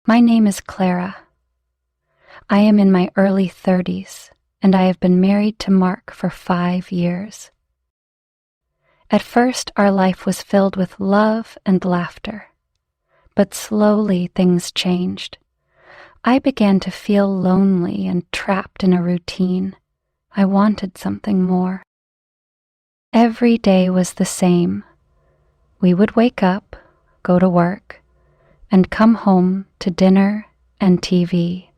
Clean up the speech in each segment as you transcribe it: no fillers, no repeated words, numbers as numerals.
My name is Clara. I am in my early 30s, and I have been married to Mark for 5 years. At first, our life was filled with love and laughter, but slowly things changed. I began to feel lonely and trapped in a routine. I wanted something more. Every day was the same. We would wake up, go to work, and come home to dinner and TV.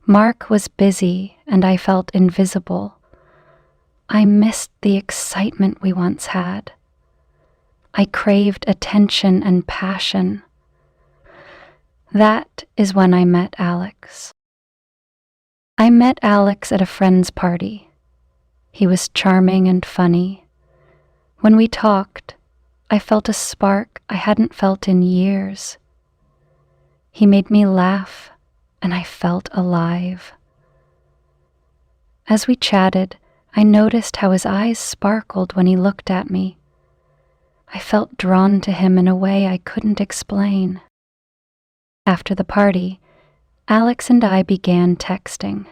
Mark was busy and I felt invisible. I missed the excitement we once had. I craved attention and passion. That is when I met Alex. I met Alex at a friend's party. He was charming and funny. When we talked, I felt a spark I hadn't felt in years. He made me laugh, and I felt alive. As we chatted, I noticed how his eyes sparkled when he looked at me. I felt drawn to him in a way I couldn't explain. After the party, Alex and I began texting.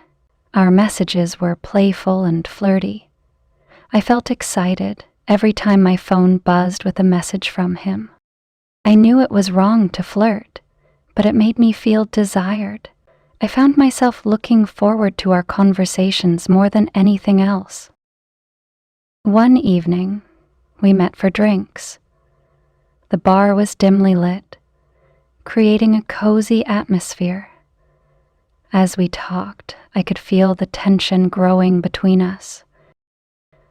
Our messages were playful and flirty. I felt excited every time my phone buzzed with a message from him. I knew it was wrong to flirt, but it made me feel desired. I found myself looking forward to our conversations more than anything else. One evening, we met for drinks. The bar was dimly lit, creating a cozy atmosphere. As we talked, I could feel the tension growing between us.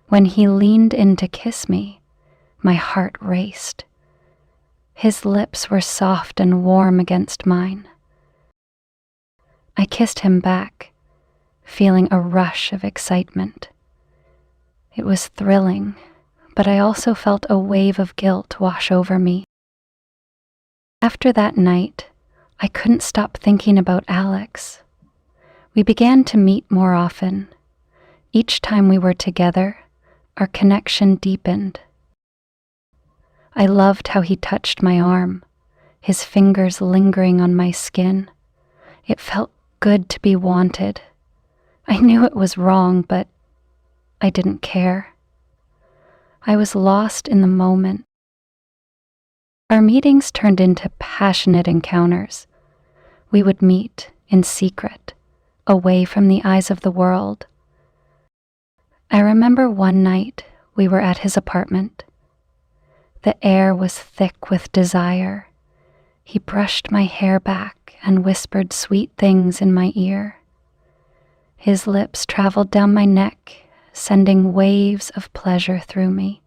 When he leaned in to kiss me, my heart raced. His lips were soft and warm against mine. I kissed him back, feeling a rush of excitement. It was thrilling, but I also felt a wave of guilt wash over me. After that night, I couldn't stop thinking about Alex. We began to meet more often. Each time we were together, our connection deepened. I loved how he touched my arm, his fingers lingering on my skin. It felt good to be wanted. I knew it was wrong, but I didn't care. I was lost in the moment. Our meetings turned into passionate encounters. We would meet in secret, away from the eyes of the world. I remember one night we were at his apartment. The air was thick with desire. He brushed my hair back and whispered sweet things in my ear. His lips traveled down my neck, sending waves of pleasure through me.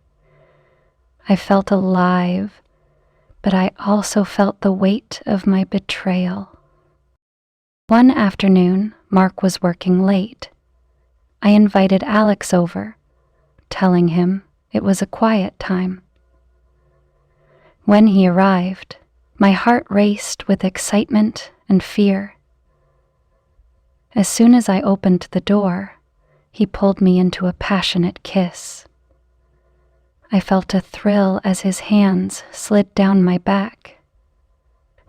I felt alive, but I also felt the weight of my betrayal. One afternoon, Mark was working late. I invited Alex over, telling him it was a quiet time. When he arrived, my heart raced with excitement and fear. As soon as I opened the door, he pulled me into a passionate kiss. I felt a thrill as his hands slid down my back.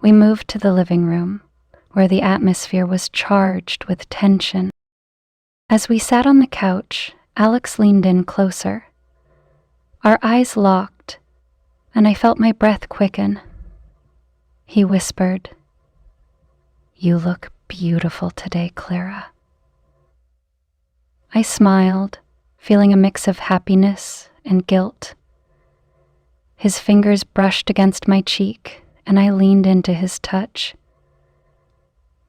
We moved to the living room, where the atmosphere was charged with tension. As we sat on the couch, Alex leaned in closer. Our eyes locked, and I felt my breath quicken. He whispered, "You look beautiful today, Clara." I smiled, feeling a mix of happiness and guilt. His fingers brushed against my cheek, and I leaned into his touch.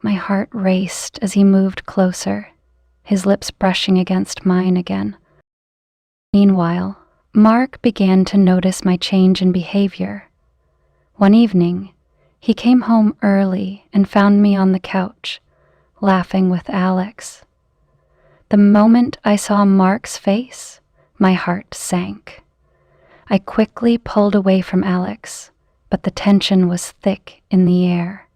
My heart raced as he moved closer, his lips brushing against mine again. Meanwhile, Mark began to notice my change in behavior. One evening, he came home early and found me on the couch, laughing with Alex. The moment I saw Mark's face, my heart sank. I quickly pulled away from Alex, but the tension was thick in the air.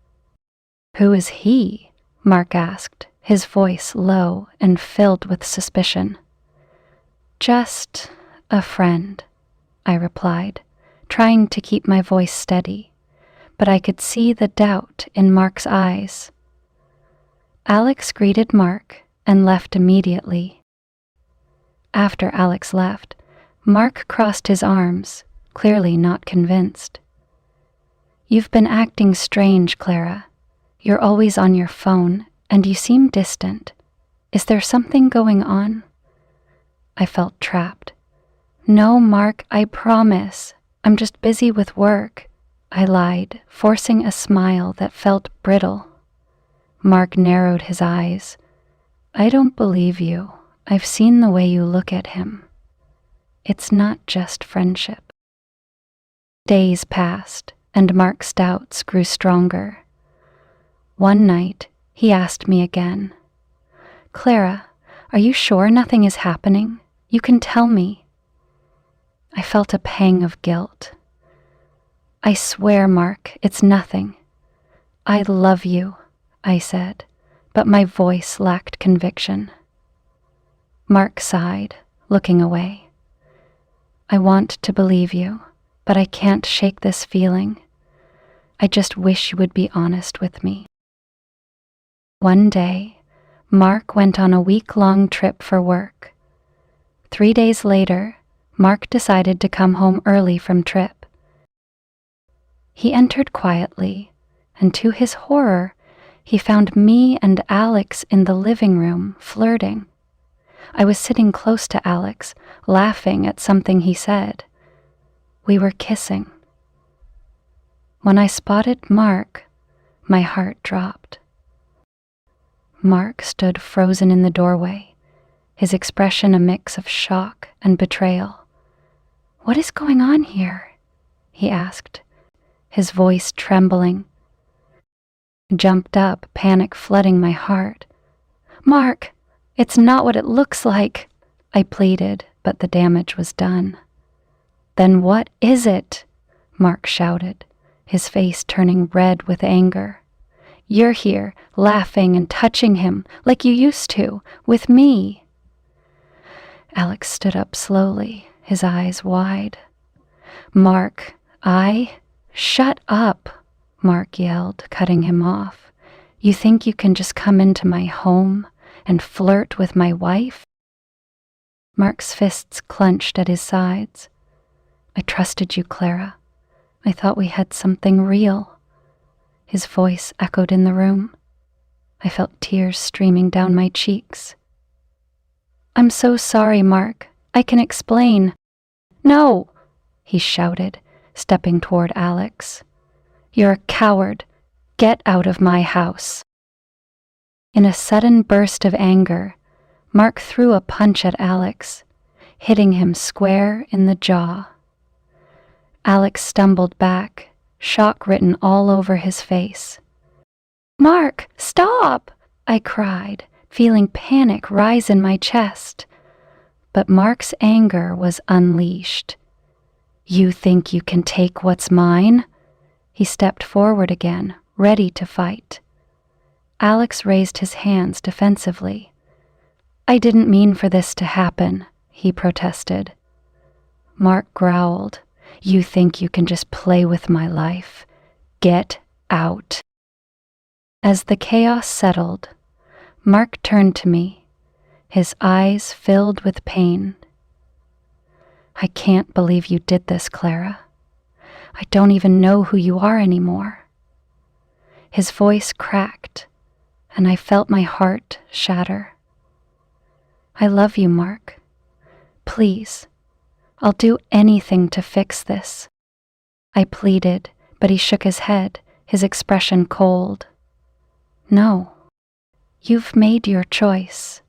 "Who is he?" Mark asked, his voice low and filled with suspicion. "Just a friend," I replied, trying to keep my voice steady, but I could see the doubt in Mark's eyes. Alex greeted Mark and left immediately. After Alex left, Mark crossed his arms, clearly not convinced. "You've been acting strange, Clara. You're always on your phone, and you seem distant. Is there something going on?" I felt trapped. "No, Mark, I promise. I'm just busy with work," I lied, forcing a smile that felt brittle. Mark narrowed his eyes. "I don't believe you. I've seen the way you look at him. It's not just friendship." Days passed, and Mark's doubts grew stronger. One night, he asked me again, "Clara, are you sure nothing is happening? You can tell me." I felt a pang of guilt. "I swear, Mark, it's nothing." "I love you," I said, but my voice lacked conviction. Mark sighed, looking away. "I want to believe you, but I can't shake this feeling. I just wish you would be honest with me." One day, Mark went on a week-long trip for work. 3 days later, Mark decided to come home early from trip. He entered quietly, and to his horror, he found me and Alex in the living room flirting. I was sitting close to Alex, laughing at something he said. We were kissing. When I spotted Mark, my heart dropped. Mark stood frozen in the doorway, his expression a mix of shock and betrayal. "What is going on here?" he asked, his voice trembling. I jumped up, panic flooding my heart. "Mark, it's not what it looks like," I pleaded, but the damage was done. "Then what is it?" Mark shouted, his face turning red with anger. "You're here, laughing and touching him, like you used to, with me." Alex stood up slowly, his eyes wide. "Mark, Shut up," Mark yelled, cutting him off. "You think you can just come into my home and flirt with my wife?" Mark's fists clenched at his sides. "I trusted you, Clara. I thought we had something real." His voice echoed in the room. I felt tears streaming down my cheeks. "I'm so sorry, Mark. I can explain." "No!" he shouted, stepping toward Alex. "You're a coward. Get out of my house." In a sudden burst of anger, Mark threw a punch at Alex, hitting him square in the jaw. Alex stumbled back, shock written all over his face. "Mark, stop!" I cried, feeling panic rise in my chest. But Mark's anger was unleashed. "You think you can take what's mine?" He stepped forward again, ready to fight. Alex raised his hands defensively. "I didn't mean for this to happen," he protested. Mark growled, "You think you can just play with my life? Get out." As the chaos settled, Mark turned to me, his eyes filled with pain. "I can't believe you did this, Clara. I don't even know who you are anymore." His voice cracked, and I felt my heart shatter. "I love you, Mark. Please, I'll do anything to fix this." I pleaded, but he shook his head, his expression cold. "No, you've made your choice.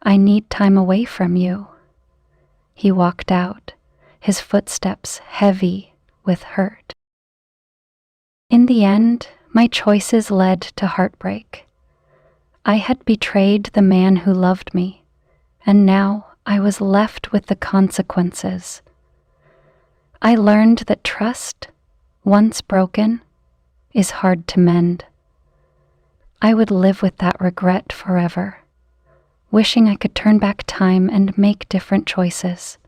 I need time away from you." He walked out, his footsteps heavy with hurt. In the end, my choices led to heartbreak. I had betrayed the man who loved me, and now I was left with the consequences. I learned that trust, once broken, is hard to mend. I would live with that regret forever, wishing I could turn back time and make different choices.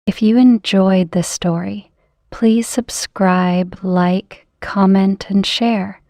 If you enjoyed this story, Please subscribe, like, comment, and share.